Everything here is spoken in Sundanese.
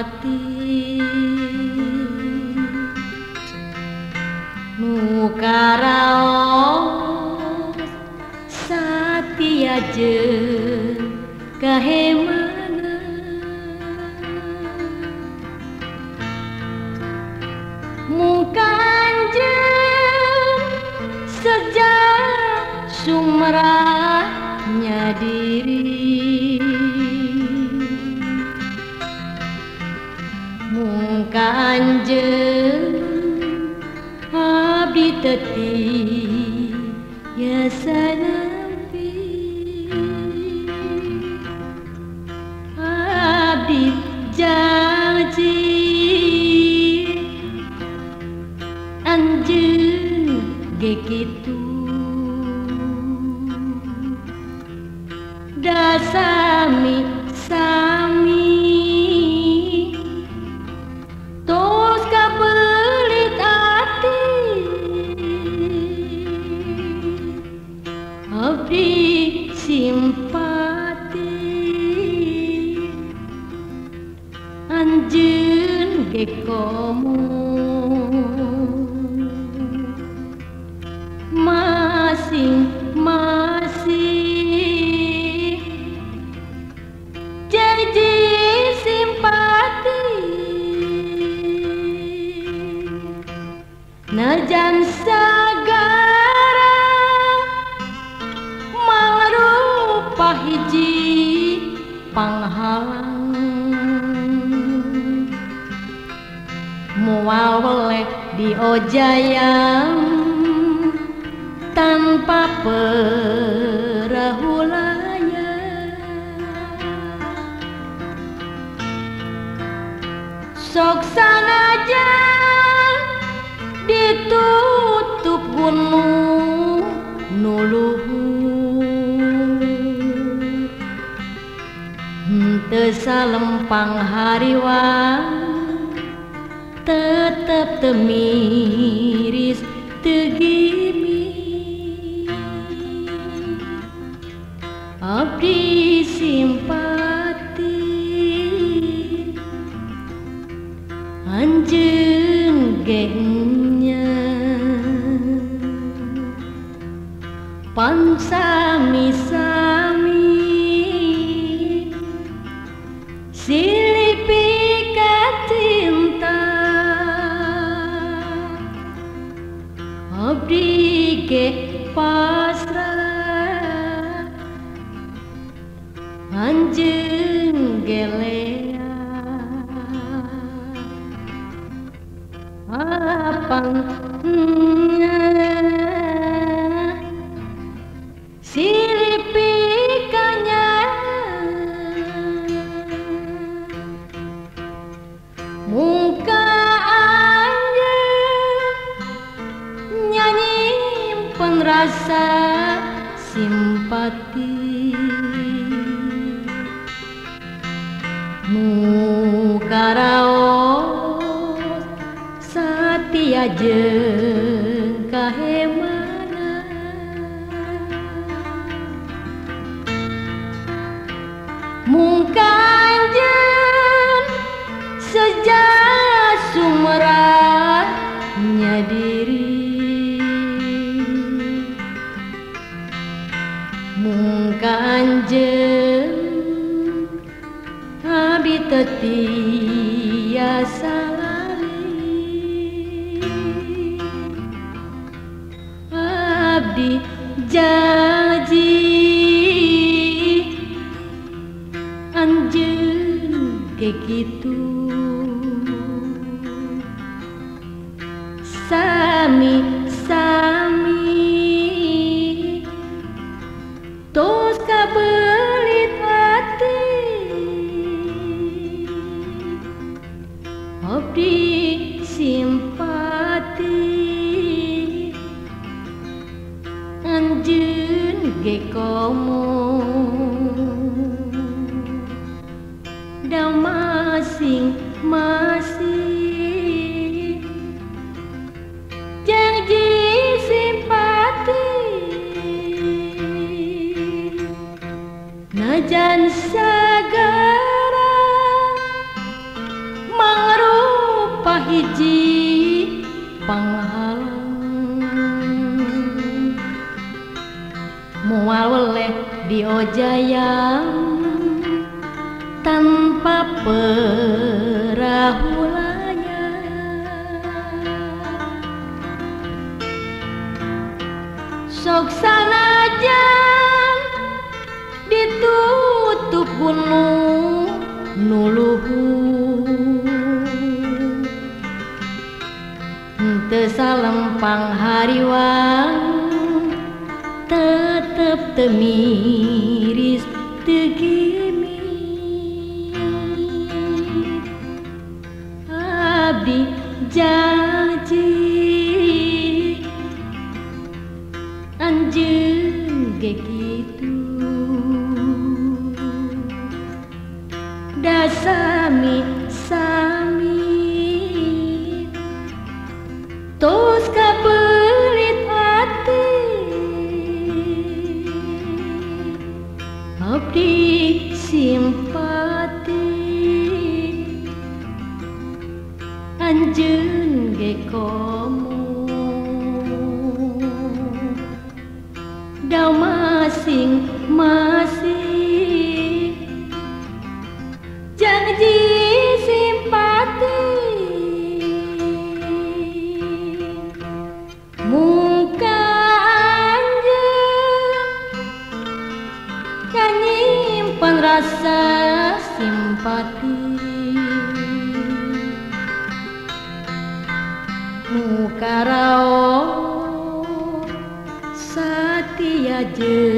simpati nukaraos satia jeung kahemana mukanjeun sejak sumrahnya diri mukanjeun abdi teti biasa nampi abdi janji anjeun ge kitu da sami tos kabelit ati abdi simpati anjeun ge komo masing-masing janji simpati najan sagara mangrupa hiji panghalang moal weleh diojayang tanpa perahulaya sok sanajan ditutup gunung nuluhur henteu salempang hariwang tetep teu miris teu gimi abdi simpati anjeun ge nya pan sami-sami silih pikat cinta abdi ge pasrah anjeun gelea apangnya silih pikanya muka anjeun nyanyimpen rasa simpati nukaraos satia jeung kahemana mukanjeun sejak sumrahnya diri mukanjeun abdi teti tiasa lali abdi janji anjeun ge kitu sami-sami tos kabelit hati abdi simpati anjeun ge komo da masing-masing janji simpati najan sagara hiji panghalang moal weleh diojayang tanpa perahulanya sok sanajan ditutup gunung nuluhur teu salempang hariwang tetep teu miris teu gimik abdi janji anjeun ge kitu da sami tos kabelit hati abdi simpati anjeun ge komo da masing-masing janji simpati muka anjeun nyimpen rasa simpati muka raos satia jeung